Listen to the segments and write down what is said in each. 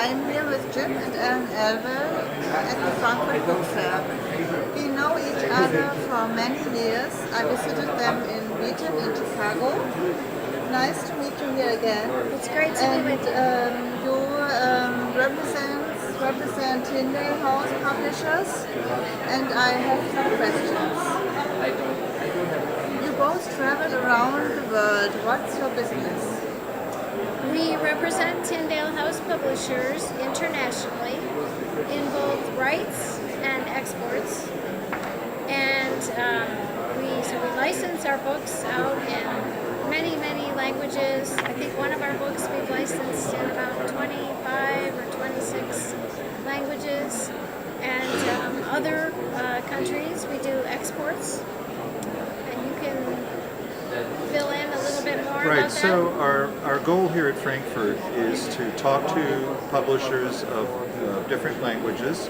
I'm here with Jim and Elwell at the Frankfurt Book Fair. We know each other for many years. I visited them in Wheaton in Chicago. Nice to meet you here again. It's great to be with you. You represent Tyndale House Publishers, and I have some questions. You both travel around the world. What's your business? We represent Tyndale House Publishers internationally in both rights and exports, and we license our books out in many languages. I think one of our books we've licensed in about 25 or 26 languages, and other countries we do exports, and you can fill in a little bit more about that. So our goal here at Frankfurt is to talk to publishers of different languages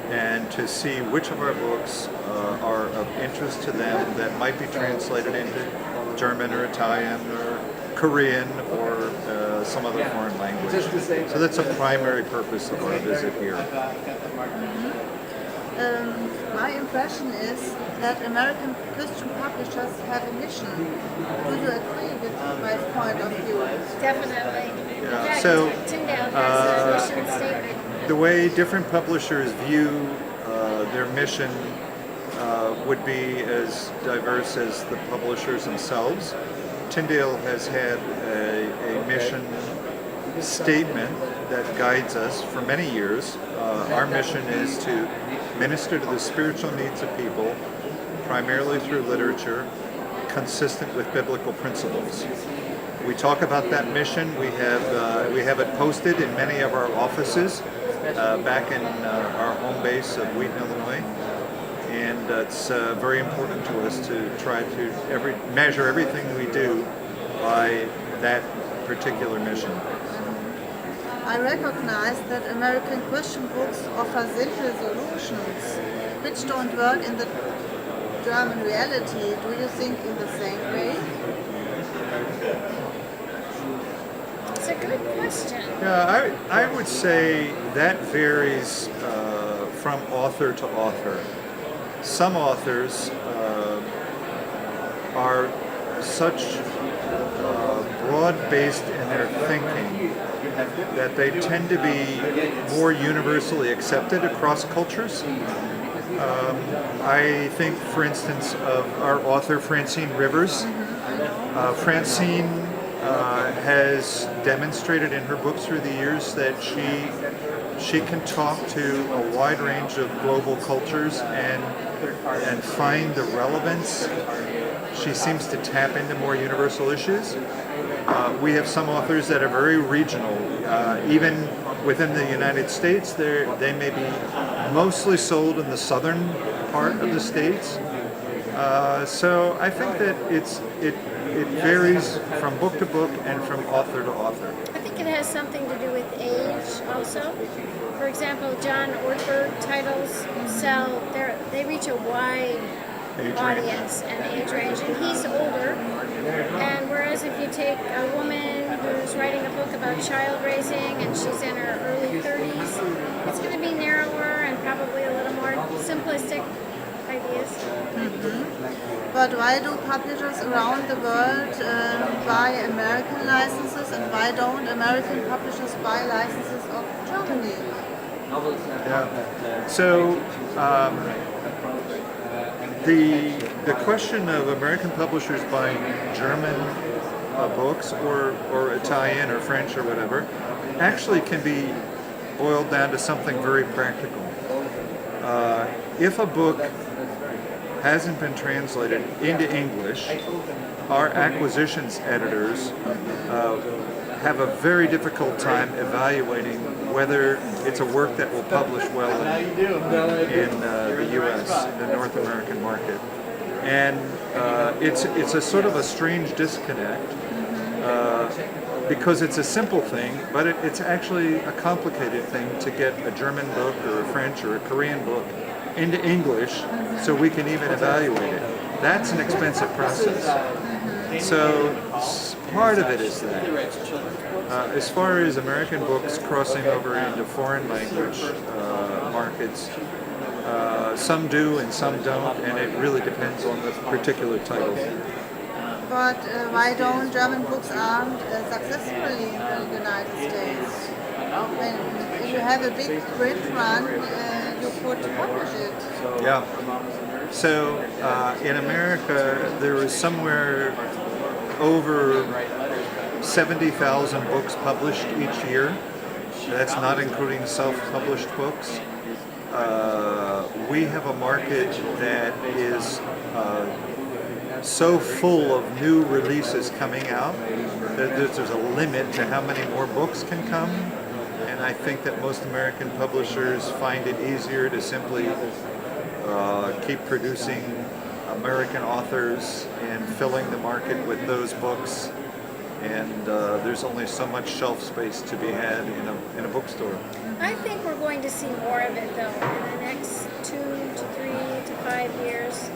and to see which of our books are of interest to them that might be translated into German or Italian or Korean or some other foreign language. So that's a primary purpose of our visit here. My impression is that American Christian publishers have a mission. Do you agree with my point of view? Definitely. In Yeah, fact, so, Tyndale has a mission statement. The way different publishers view their mission would be as diverse as the publishers themselves. Tyndale has had a mission statement that guides us for many years. Our mission is to minister to the spiritual needs of people, primarily through literature, consistent with biblical principles. We talk about that mission. We have it posted in many of our offices back in our home base of Wheaton, Illinois, and it's very important to us to try to measure everything we do by that particular mission. I recognize that American Christian books offer simple solutions which don't work in the German reality. Do you think in the same way? It's a good question. Yeah, I would say that varies from author to author. Some authors are such broad-based in their thinking that they tend to be more universally accepted across cultures. I think, for instance, of our author Francine Rivers. Francine has demonstrated in her books through the years that she can talk to a wide range of global cultures and find the relevance. She seems to tap into more universal issues. We have some authors that are very regional. Even within the United States, they may be mostly sold in the southern part of the states. So I think that it varies from book to book and from author to author. I think it has something to do with age also. For example, John Ortberg titles they reach a wide audience and age range, and he's older. And whereas if you take a woman who's writing a book about child raising and she's in her early 30s, it's going to be narrower and probably a little more simplistic ideas. But why do publishers around the world buy American licenses, and why don't American publishers buy licenses of Germany? Yeah. So the question of American publishers buying German books or Italian or French or whatever actually can be boiled down to something very practical. If a book hasn't been translated into English, our acquisitions editors have a very difficult time evaluating whether it's a work that will publish well in the U.S., the North American market. And it's a sort of a strange disconnect because it's a simple thing, but it's actually a complicated thing to get a German book or a French or a Korean book into English so we can even evaluate it. That's an expensive process. So part of it is that. As far as American books crossing over into foreign language markets, some do and some don't, and it really depends on the particular title. But why don't German books aren't successfully in the United States? When if you have a big print run, you could publish it. Yeah. So in America, there is somewhere over 70,000 books published each year. That's not including self-published books. We have a market that is so full of new releases coming out that there's a limit to how many more books can come. And I think that most American publishers find it easier to simply keep producing American authors and filling the market with those books. And there's only so much shelf space to be had in a bookstore. I think we're going to see more of it though in the next 2 to 3 to 5 years.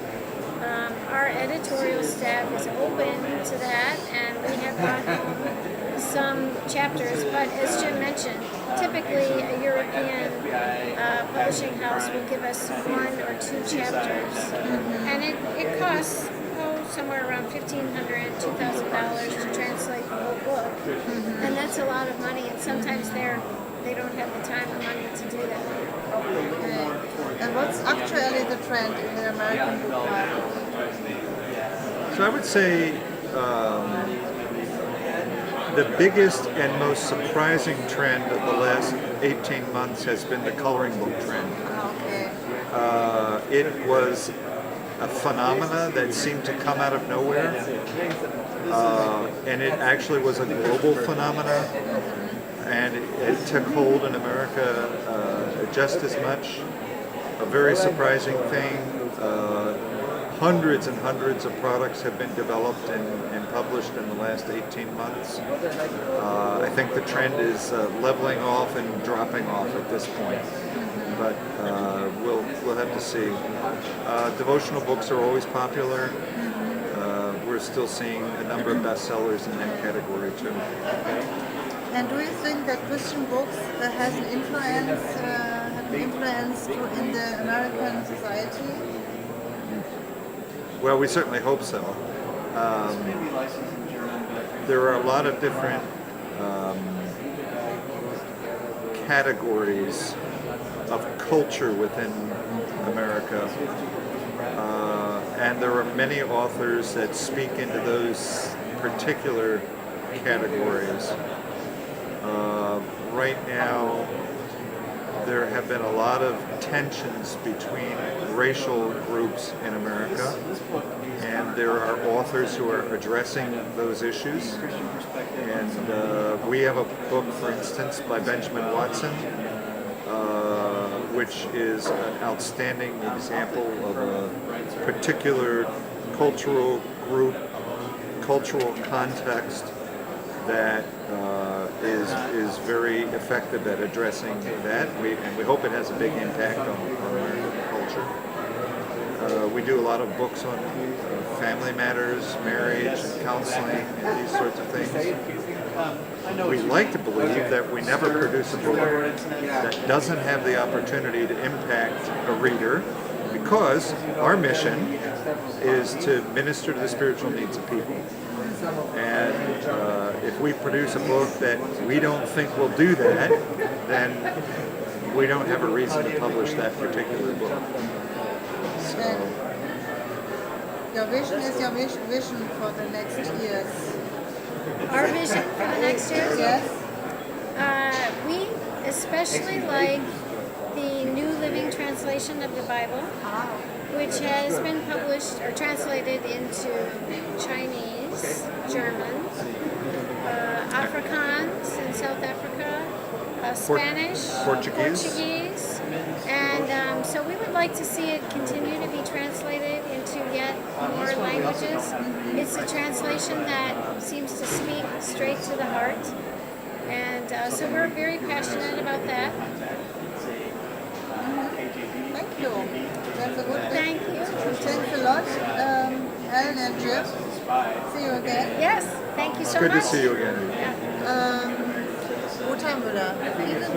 Our editorial staff is open to that, and we have brought home some chapters. But as Jim mentioned, typically a European publishing house will give us 1 or 2 chapters, and it costs somewhere around $1,500, $2,000 to translate the whole book, and that's a lot of money. And sometimes they don't have the time or money to do that. Okay. And what's actually the trend in the American book market? So I would say the biggest and most surprising trend of the last 18 months has been the coloring book trend. Okay. It was a phenomena that seemed to come out of nowhere, and it actually was a global phenomena, and it took hold in America just as much. A very surprising thing. Hundreds and hundreds of products have been developed and published in the last 18 months. I think the trend is leveling off and dropping off at this point, but we'll have to see. Devotional books are always popular. We're still seeing a number of bestsellers in that category too. And do you think that Christian books has an influence in the American society? Well, we certainly hope so. There are a lot of different categories of culture within America, and there are many authors that speak into those particular categories. Right now, there have been a lot of tensions between racial groups in America, and there are authors who are addressing those issues. And we have a book, for instance, by Benjamin Watson, which is an outstanding example of a particular cultural group, cultural context that is very effective at addressing that. And we hope it has a big impact on American culture. We do a lot of books on family matters, marriage, and counseling, and these sorts of things. We like to believe that we never produce a book that doesn't have the opportunity to impact a reader, because our mission is to minister to the spiritual needs of people. And if we produce a book that we don't think will do that, then we don't have a reason to publish that particular book. So, your vision is your vision for the next years. Our vision for the next years? Yes. We especially like the New Living Translation of the Bible, which has been published or translated into Chinese, German, Afrikaans in South Africa, Spanish, Portuguese, and so we would like to see it continue to be translated into yet more languages. It's a translation that seems to speak straight to the heart, and so we're very passionate about that. Thank you. That's a good thing. Thank you. Thanks a lot, Ellen and Jim. See you again. Yes, thank you so much. good to see you again. Yeah. Mutter Müller. Vielen